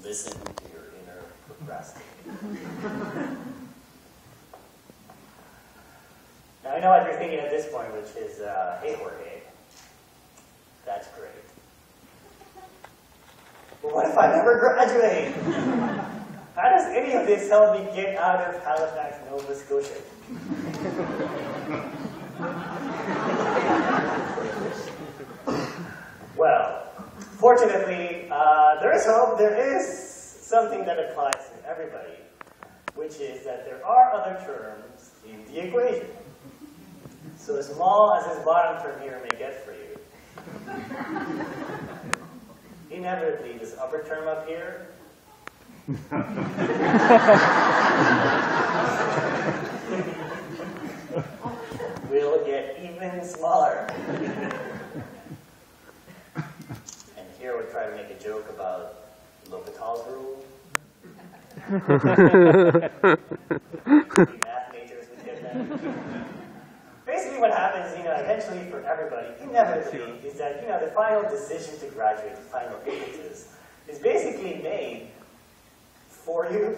listen to your inner procrastinator. Now I know what you're thinking at this point, which is, hey Jorge, that's great. But what if I never graduate? How does any of this help me get out of Halifax, Nova Scotia? Well, fortunately, there is hope. There is something that applies to everybody, which is that there are other terms in the equation. So as small as this bottom term here may get for you, inevitably this upper term up here will get even smaller. And here we'll try to make a joke about L'Hopital's rule. Math majors would get that. Basically what happens, eventually for everybody, inevitably, is that, the final decision to graduate, the final impetus, is basically made for you.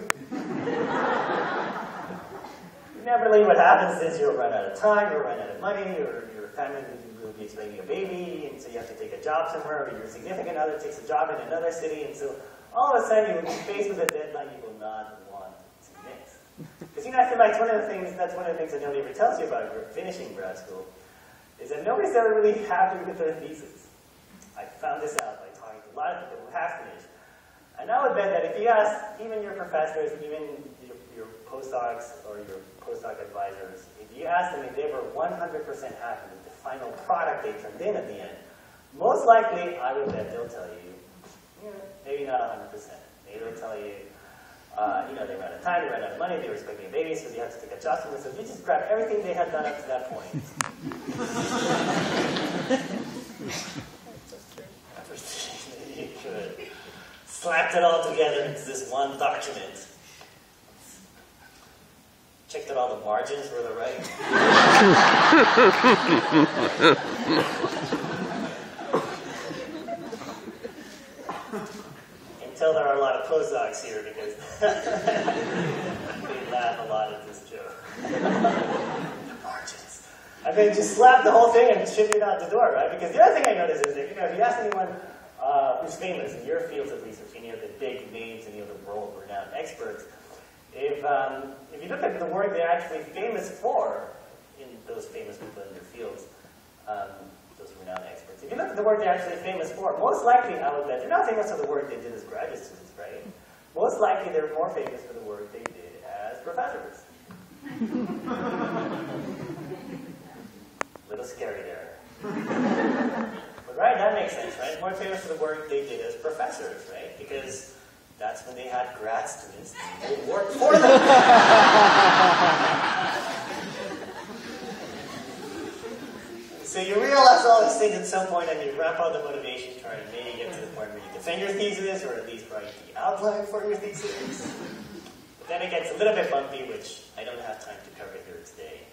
Inevitably what happens is you'll run out of time, you'll run out of money, or your family will be expecting a baby, and so you have to take a job somewhere, or your significant other takes a job in another city, and so all of a sudden you will be faced with a deadline you will not want to miss. Because I feel like that's one of the things that nobody ever tells you about finishing grad school, is that nobody's ever really happy with their thesis. I found this out by talking to a lot of people who have finished. And I would bet that if you ask even your professors, even your postdocs or your postdoc advisors, if you ask them if they were 100% happy with the final product they turned in at the end, most likely I would bet they'll tell you, maybe not 100%. Maybe they'll tell you, they ran out of time, they ran out of money, they were expecting a baby, so they had to take adjustments. So if you just grab everything they had done up to that point. You should. Slapped it all together into this one document. Checked that all the margins were the right. Until there are a lot of postdocs here because they laugh a lot at this joke. The margins. I mean, just slap the whole thing and ship it out the door, right? Because the other thing I noticed is that, if you ask anyone who's famous in your fields, at least, or any of the big names, any of the world-renowned experts, if you look at the work they're actually famous for, in those famous people in their fields, those renowned experts, if you look at the work they're actually famous for, most likely, I would bet, they're not famous for the work they did as graduate students, right? Most likely, they're more famous for the work they did as professors. Little scary there. But right, that makes sense, right? More famous for the work they did as professors, right? Because that's when they had grad students who worked for them. So you realize all these things at some point, and you ramp up the motivation, trying to maybe get to the point where you defend your thesis, or at least write the outline for your thesis. But then it gets a little bit bumpy, which I don't have time to cover here today.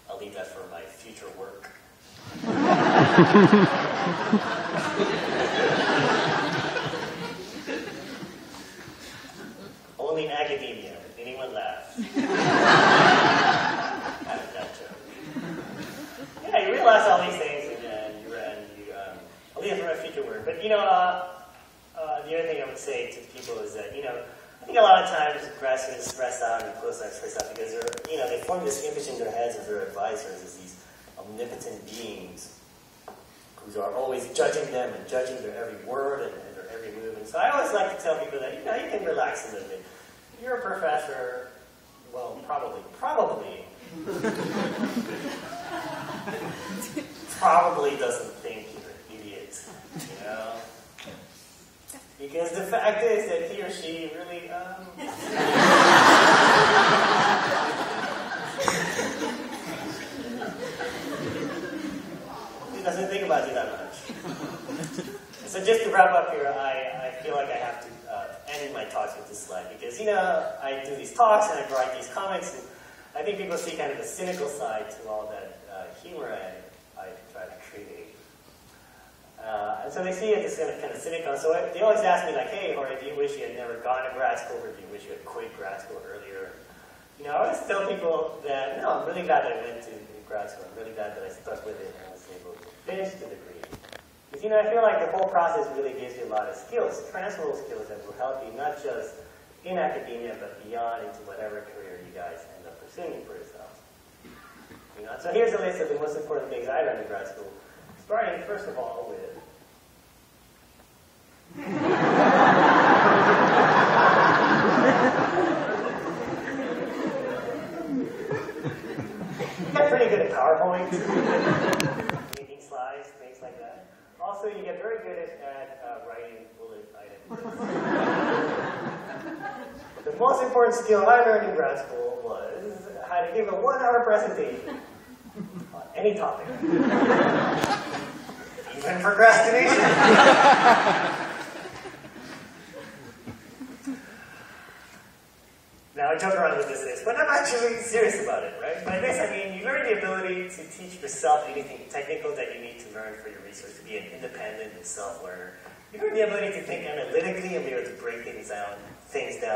I'll leave that for my future work. Only in academia. Anyone laugh? That joke. Yeah, you realize all these things, and I'll leave it for my future work. But the other thing I would say to people is that I think a lot of times grad students stress out and postdocs stress out because they form this image in their heads of their advisors as these omnipotent beings who are always judging them and judging their every word and their every move. And so I always like to tell people that you can relax a little bit. You're a professor, well, probably doesn't think you're an idiot, Because the fact is that he or she really, he doesn't think about you that much. So just to wrap up here, I feel like I have to end my talks with this slide because, I do these talks and I write these comics, and I think people see kind of a cynical side to all that humor I try to create. And so they see it as kind of cynical. So they always ask me, like, hey, Jorge, do you wish you had never gone to grad school, or do you wish you had quit grad school earlier? You know, I always tell people that, no, I'm really glad that I went to grad school. I'm really glad that I stuck with it and was able to finish the degree. Because, you know, I feel like the whole process really gives you a lot of skills, transferable skills that will help you not just in academia, but beyond into whatever career you guys end up pursuing for yourselves. You know, so here's a list of the most important things I learned in grad school, starting, first of all, with get pretty good at PowerPoint, making slides, things like that. Also, you get very good at writing bullet items. The most important skill I learned in grad school was how to give a 1-hour presentation on any topic. Even procrastination. Now, I joke around with this, but I'm actually serious about it, right? By this, I mean, you learn the ability to teach yourself anything technical that you need to learn for your research, to be an independent and self-learner. You learn the ability to think analytically and be able to break things down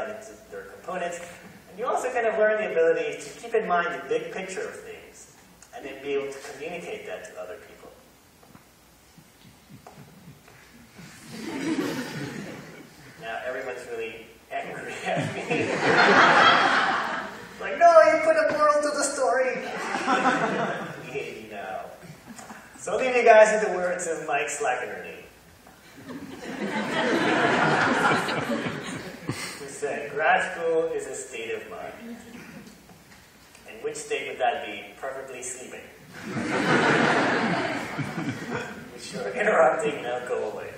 into their components. And you also kind of learn the ability to keep in mind the big picture of things, and then be able to communicate that to other people. Now, everyone's really angry at me. Like, no, you put a moral to the story. Hey, no. So I'll leave you guys with the words of Mike Slackernerney, who said, grad school is a state of mind. And which state would that be? Preferably sleeping. Which you're interrupting, now go away.